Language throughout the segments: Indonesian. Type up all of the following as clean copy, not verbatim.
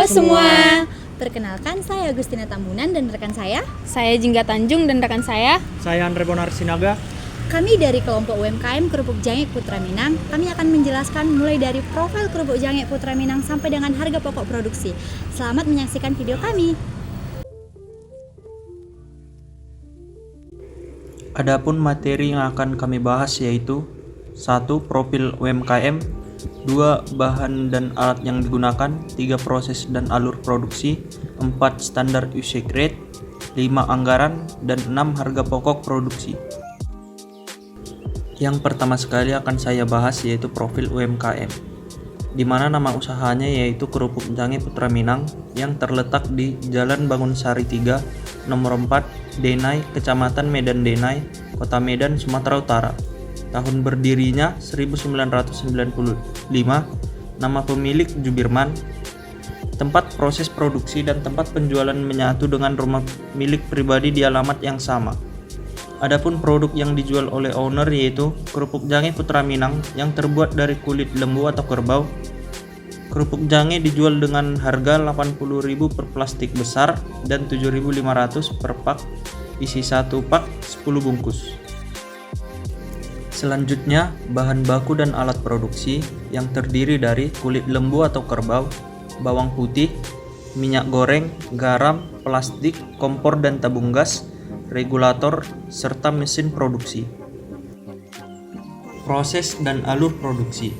semua. Perkenalkan, saya Agustina Tambunan dan rekan saya. Saya Jingga Tanjung dan rekan saya. Saya Andre Bonar Sinaga. Kami dari kelompok UMKM Kerupuk Jange Putra Minang. Kami akan menjelaskan mulai dari profil kerupuk Jange Putra Minang sampai dengan harga pokok produksi. Selamat menyaksikan video kami. Adapun materi yang akan kami bahas yaitu 1. Profil UMKM, 2. Bahan dan alat yang digunakan, 3. Proses dan alur produksi, 4. Standar usage rate, 5. Anggaran, dan 6. Harga pokok produksi. Yang pertama sekali akan saya bahas yaitu profil UMKM, di mana nama usahanya yaitu Kerupuk Jange Putra Minang yang terletak di Jalan Bangunsari 3, nomor 4, Denai, Kecamatan Medan Denai, Kota Medan, Sumatera Utara. Tahun berdirinya 1995, nama pemilik Jubirman. Tempat proses produksi dan tempat penjualan menyatu dengan rumah milik pribadi di alamat yang sama. Adapun produk yang dijual oleh owner yaitu Kerupuk Jange Putra Minang yang terbuat dari kulit lembu atau kerbau. Kerupuk Jange dijual dengan harga Rp80.000 per plastik besar dan Rp7.500 per pak, isi satu pak 10 bungkus. Selanjutnya, bahan baku dan alat produksi yang terdiri dari kulit lembu atau kerbau, bawang putih, minyak goreng, garam, plastik, kompor dan tabung gas, regulator, serta mesin produksi. Proses dan alur produksi.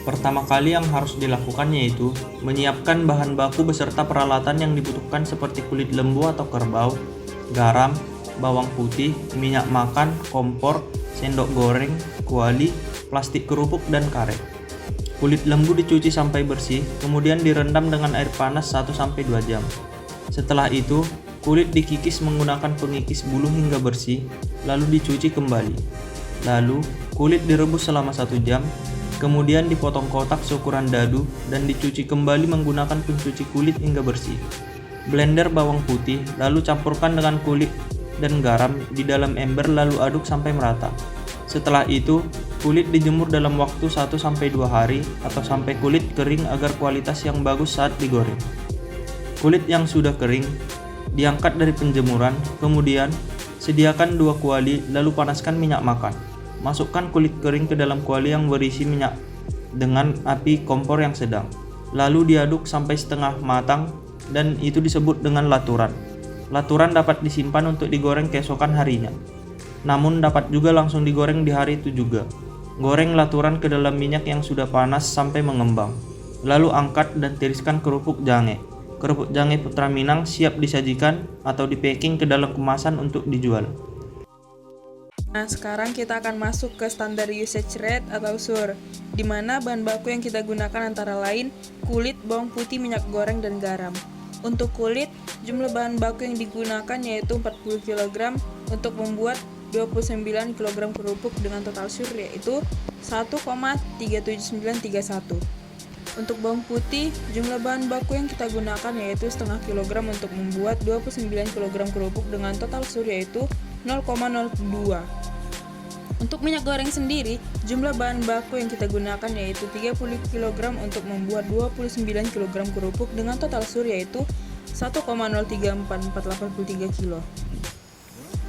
Pertama kali yang harus dilakukan yaitu menyiapkan bahan baku beserta peralatan yang dibutuhkan seperti kulit lembu atau kerbau, garam, bawang putih, minyak makan, kompor, sendok goreng, kuali, plastik kerupuk, dan karet. Kulit lembu dicuci sampai bersih, kemudian direndam dengan air panas 1-2 jam. Setelah itu, kulit dikikis menggunakan pengikis bulu hingga bersih, lalu dicuci kembali. Lalu, kulit direbus selama 1 jam, kemudian dipotong kotak seukuran dadu dan dicuci kembali menggunakan pencuci kulit hingga bersih. Blender bawang putih, lalu campurkan dengan kulit dan garam di dalam ember lalu aduk sampai merata. Setelah itu, kulit dijemur dalam waktu 1-2 hari atau sampai kulit kering agar kualitas yang bagus saat digoreng. Kulit yang sudah kering diangkat dari penjemuran, kemudian sediakan 2 kuali lalu panaskan minyak makan. Masukkan kulit kering ke dalam kuali yang berisi minyak dengan api kompor yang sedang. Lalu diaduk sampai setengah matang dan itu disebut dengan laturan. Laturan dapat disimpan untuk digoreng keesokan harinya. Namun dapat juga langsung digoreng di hari itu juga. Goreng laturan ke dalam minyak yang sudah panas sampai mengembang. Lalu angkat dan tiriskan kerupuk jange. Kerupuk Jange Putra Minang siap disajikan atau di-packing ke dalam kemasan untuk dijual. Nah, sekarang kita akan masuk ke standar usage rate atau SUR, di mana bahan baku yang kita gunakan antara lain kulit, bawang putih, minyak goreng, dan garam. Untuk kulit, jumlah bahan baku yang digunakan yaitu 40 kg untuk membuat 29 kg kerupuk dengan total SUR yaitu 1,37931. Untuk bawang putih, jumlah bahan baku yang kita gunakan yaitu setengah kilogram untuk membuat 29 kg kerupuk dengan total SUR yaitu 0,02. Untuk minyak goreng sendiri, jumlah bahan baku yang kita gunakan yaitu 30 kg untuk membuat 29 kg kerupuk dengan total SUR yaitu 1,034483 kg.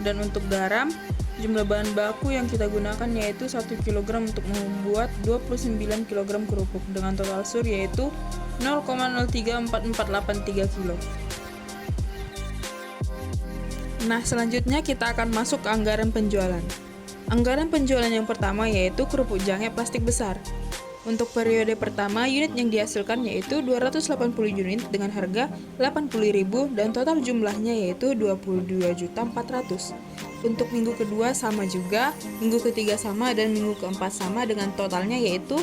Dan untuk garam, jumlah bahan baku yang kita gunakan yaitu 1 kg untuk membuat 29 kg kerupuk dengan total SUR yaitu 0,034483 kg. Nah, selanjutnya kita akan masuk ke anggaran penjualan. Anggaran penjualan yang pertama yaitu kerupuk jange plastik besar. Untuk periode pertama, unit yang dihasilkan yaitu 280 unit dengan harga Rp80.000 dan total jumlahnya yaitu Rp22.400.000. Untuk minggu kedua sama juga, minggu ketiga sama, dan minggu keempat sama dengan totalnya yaitu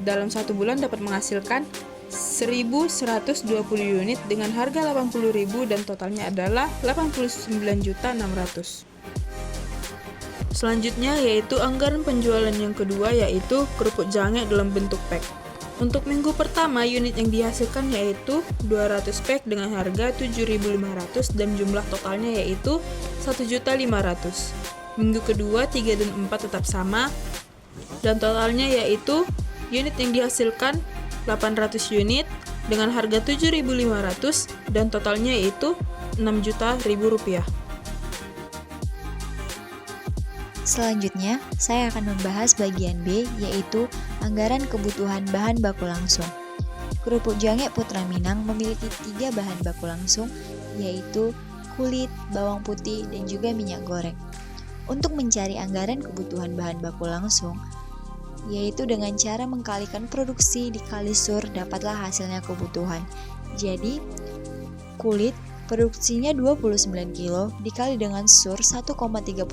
dalam 1 bulan dapat menghasilkan 1.120 unit dengan harga Rp80.000 dan totalnya adalah Rp89.600.000. Selanjutnya yaitu anggaran penjualan yang kedua yaitu kerupuk jange dalam bentuk pack. Untuk minggu pertama, unit yang dihasilkan yaitu 200 pack dengan harga Rp7.500 dan jumlah totalnya yaitu Rp1.500.000. Minggu kedua, 3 dan 4 tetap sama dan totalnya yaitu unit yang dihasilkan 800 unit dengan harga Rp7.500 dan totalnya yaitu Rp6.000.000. Selanjutnya, saya akan membahas bagian B, yaitu anggaran kebutuhan bahan baku langsung. Kerupuk Jangek Putra Minang memiliki 3 bahan baku langsung, yaitu kulit, bawang putih, dan juga minyak goreng. Untuk mencari anggaran kebutuhan bahan baku langsung, yaitu dengan cara mengkalikan produksi dikali sur, dapatlah hasilnya kebutuhan. Jadi, kulit produksinya 29 kilo dikali dengan sur 1,38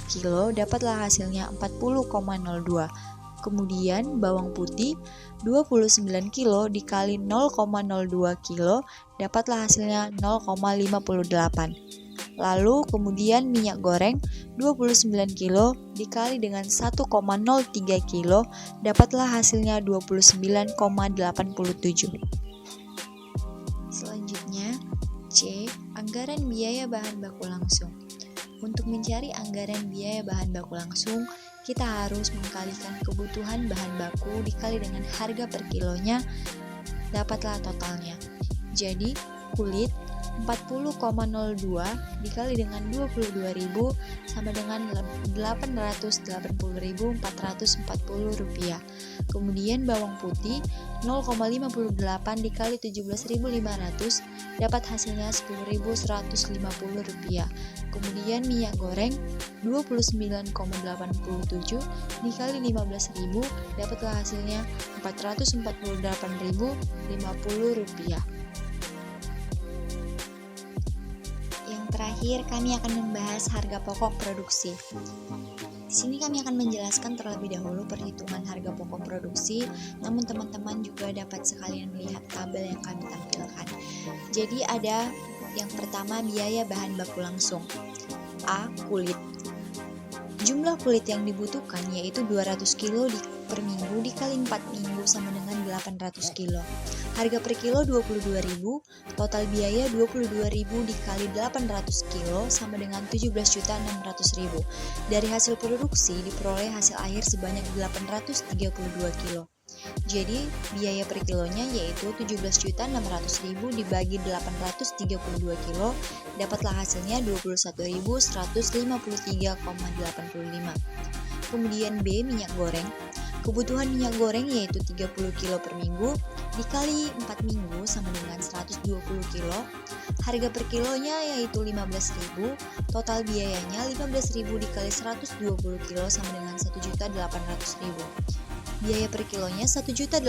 kilo, dapatlah hasilnya 40,02. Kemudian bawang putih 29 kilo dikali 0,02 kilo, dapatlah hasilnya 0,58. Lalu kemudian minyak goreng 29 kilo dikali dengan 1,03 kilo, dapatlah hasilnya 29,87. Selanjutnya, C. Anggaran biaya bahan baku langsung. Untuk mencari anggaran biaya bahan baku langsung, kita harus mengkalikan kebutuhan bahan baku dikali dengan harga per kilonya, dapatlah totalnya. Jadi, kulit 40,02 dikali dengan 22.000 sama dengan 880.440 rupiah. Kemudian bawang putih 0,58 dikali 17.500 dapat hasilnya 10.150 rupiah. Kemudian minyak goreng 29,87 dikali 15.000 dapatlah hasilnya 448.050 rupiah. Terakhir, kami akan membahas harga pokok produksi. Di sini kami akan menjelaskan terlebih dahulu perhitungan harga pokok produksi, namun teman-teman juga dapat sekalian melihat tabel yang kami tampilkan. Jadi ada yang pertama biaya bahan baku langsung. A. Kulit. Jumlah kulit yang dibutuhkan yaitu 200 kilo per minggu dikali 4 minggu sama dengan 800 kilo. Harga per kilo 22.000, total biaya 22.000 dikali 800 kilo sama dengan 17.600.000. Dari hasil produksi diperoleh hasil akhir sebanyak 832 kilo. Jadi biaya per kilonya yaitu 17.600.000 dibagi 832 kilo, dapatlah hasilnya 21.153,85. Kemudian B. Minyak goreng. Kebutuhan minyak goreng yaitu 30 kilo per minggu dikali 4 minggu sama dengan 120 kilo. Harga per kilonya yaitu 15.000, total biayanya 15.000 dikali 120 kilo sama dengan 1.800.000. Biaya per kilonya 1.800.000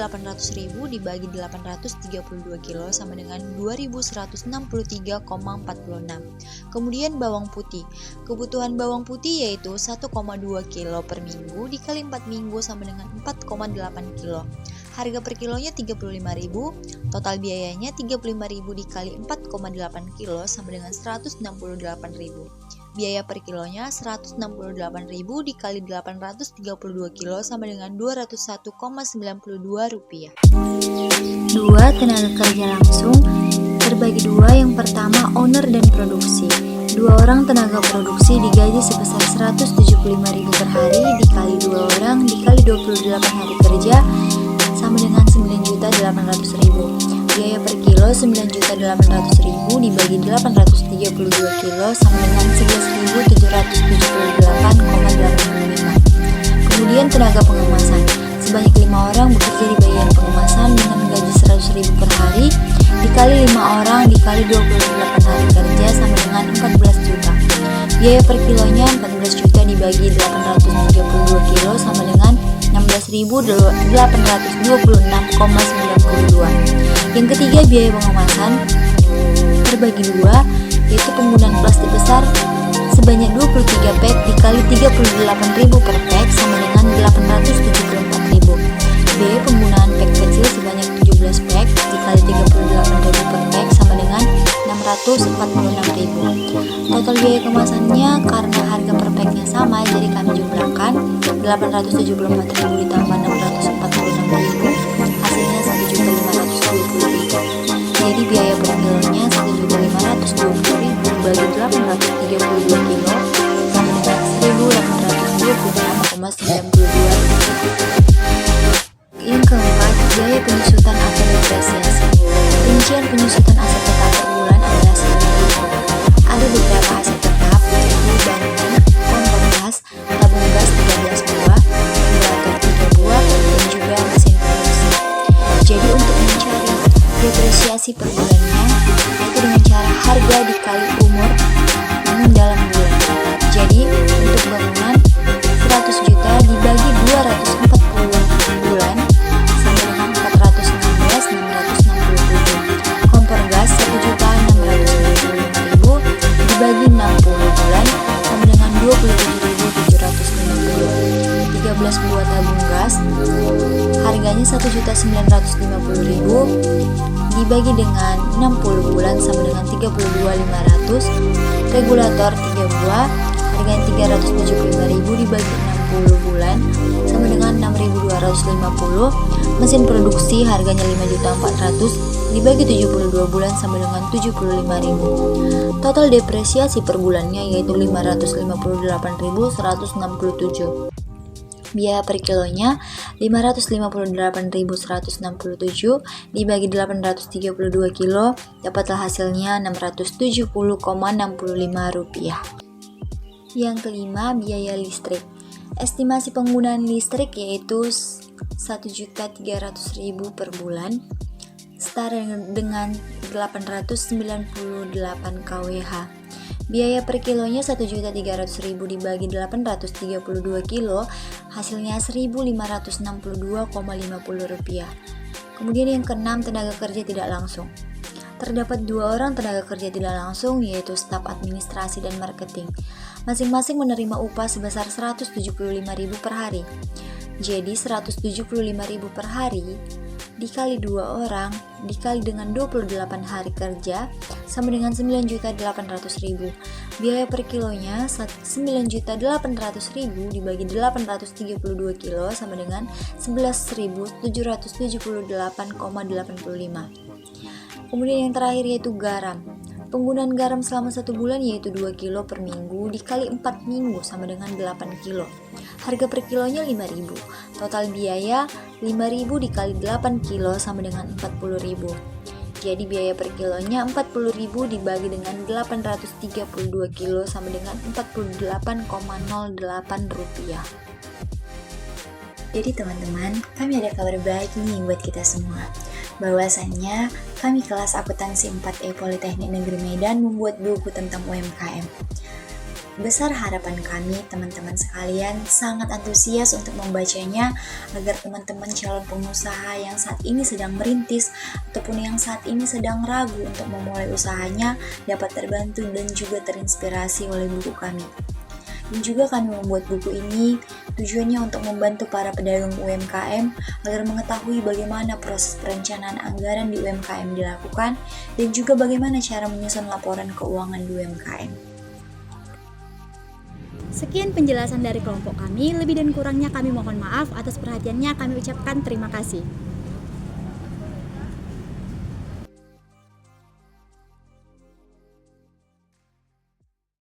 dibagi 832 kilo sama dengan 2.163,46. Kemudian bawang putih. Kebutuhan bawang putih yaitu 1,2 kilo per minggu dikali 4 minggu sama dengan 4,8 kilo. Harga per kilonya 35.000, total biayanya 35.000 dikali 4,8 kilo sama dengan 168.000. Biaya per kilonya 168.000 dikali 832 kilo sama dengan 201,92 rupiah. 2. Tenaga kerja langsung terbagi 2. Yang pertama owner dan produksi. 2 orang tenaga produksi digaji sebesar 175.000 per hari dikali 2 orang dikali 28 hari kerja sama dengan 9.800.000. Biaya per kilo 9.800.000 dibagi 832 kilo sama dengan 11.778,85. Kemudian tenaga pengemasan. Sebanyak 5 orang bekerja di bagian pengemasan dengan gaji 100.000 per hari dikali 5 orang dikali 28 hari kerja sama dengan 14 juta. Biaya per kilonya 14 juta dibagi 832 kilo sama dengan 16.826,92. Yang ketiga biaya pengemasan terbagi 2, yaitu penggunaan plastik besar sebanyak 23 pack dikali 38.000 per pack sama dengan 874.000. B. Penggunaan pack kecil sebanyak 17 pack dikali 38.000 per pack sama dengan 646.000. Total biaya kemasannya karena harga per packnya sama, jadi kami jumlahkan 874.000 ditambah 646.000, hasilnya 1.520.000. Jadi biaya per kilonya 1.520.000 dibagi 832 kilo sama dengan 1.826,92. Yang keempat, biaya penyusutan atau depresiasi. Rincian penyusutan aset tetap per bulan adalah sebagai berikut. Ada beberapa aset tetap, yaitu bangunan, kompor gas, tabung gas 13 buah, regulator 3 buah, dan juga mesin produksi. Jadi untuk mencari depresiasi per bulannya, yaitu dengan cara harga dikali umur dalam bulan. Jadi untuk bangunan 100 juta dibagi 240 bulan sama dengan 416.667. Kompor gas 1.695.000 dibagi 60 bulan sama dengan 27.750. 13 buah tabung gas harganya 1.950.000 dibagi dengan 60 bulan sama dengan 32.500. Regulator 3 buah harganya 375.000 dibagi 60 bulan sama dengan 6.250. Mesin produksi harganya 5.400.000 dibagi 72 bulan sama dengan 75.000. Total depresiasi per bulannya yaitu 558.167. Biaya per kilonya 558.167 dibagi 832 kilo, dapatlah hasilnya Rp670,65. Yang kelima, biaya listrik. Estimasi penggunaan listrik yaitu 1.300.000 per bulan, setara dengan 898 kWh. Biaya per kilonya 1.300.000 dibagi 832 kilo, hasilnya Rp1.562,50. Kemudian yang keenam, tenaga kerja tidak langsung. Terdapat 2 orang tenaga kerja tidak langsung, yaitu staf administrasi dan marketing. Masing-masing menerima upah sebesar Rp175.000 per hari. Jadi Rp175.000 per hari dikali 2 orang dikali dengan 28 hari kerja sama dengan 9.800.000. Biaya per kilonya 9.800.000 dibagi 832 kilo sama dengan 11.778,85. Kemudian yang terakhir yaitu garam. Penggunaan garam selama 1 bulan yaitu 2 kilo per minggu dikali 4 minggu sama dengan 8 kilo. Harga per kilonya 5.000. Total biaya 5.000 dikali 8 kilo sama dengan 40.000. Jadi biaya per kilonya 40.000 dibagi dengan 832 kilo sama dengan 48,08 rupiah. Jadi teman-teman, kami ada kabar baik nih buat kita semua. Bahwasannya kami kelas akuntansi 4E Politeknik Negeri Medan membuat buku tentang UMKM. Besar harapan kami teman-teman sekalian sangat antusias untuk membacanya agar teman-teman calon pengusaha yang saat ini sedang merintis ataupun yang saat ini sedang ragu untuk memulai usahanya dapat terbantu dan juga terinspirasi oleh buku kami. Dan juga kami membuat buku ini tujuannya untuk membantu para pedagang UMKM agar mengetahui bagaimana proses perencanaan anggaran di UMKM dilakukan dan juga bagaimana cara menyusun laporan keuangan di UMKM. Sekian penjelasan dari kelompok kami, lebih dan kurangnya kami mohon maaf. Atas perhatiannya kami ucapkan terima kasih.